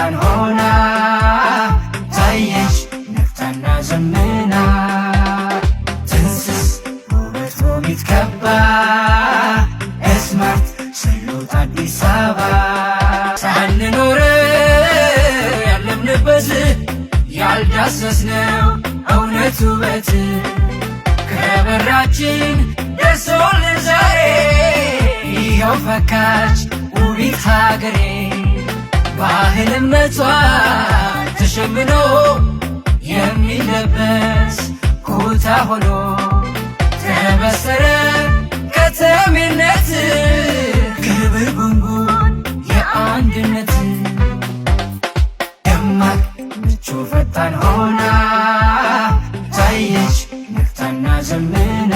ፈጣን ሆና ታየች ነግታና ዘምና ትንስስ ውበት ውቢት ከባ ስማርት ሰሎት አዲስ አበባ ሳንኖር ያለምንበት ያልዳሰስነው እውነት ውበት ከበራችን ደርሶልን ዛሬ ይኸው ፈካች ውቢት ሀገሬ ባህል እምነቷ ተሸምኖ የሚለበስ ኩታ ሆኖ ተበሰረ ከተሜነት ክብር ጉንጉን የአንድነት ደማቅ ምቹ ፈጣን ሆና ታየች ነግታና ዘምና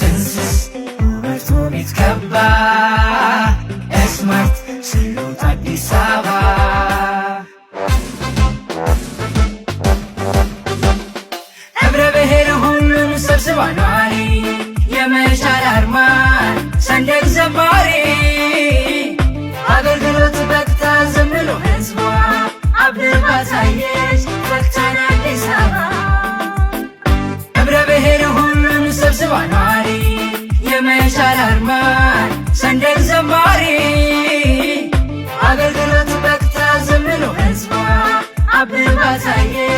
ትንስስ ውበት ውቢት ከባ ስማርት ሰሎት አዲስ አበባ ህብረ ብሔር ሁሉን ሰብስባ ኗሪ የመቻል አርማን ሰንደቅ ዘማሪ አገልግሎት በቅታ ዘምሎ ህዝቧ አብባ ታየች ፈክታን አዲስ አበባ ህብረ ብሔር ሁሉን ሰብስባ ኗሪ የመቻል አርማን ሰንደቅ ዘማሪ አገልግሎት በቅታ ዘምሎ ህዝቧ አብባ ታየች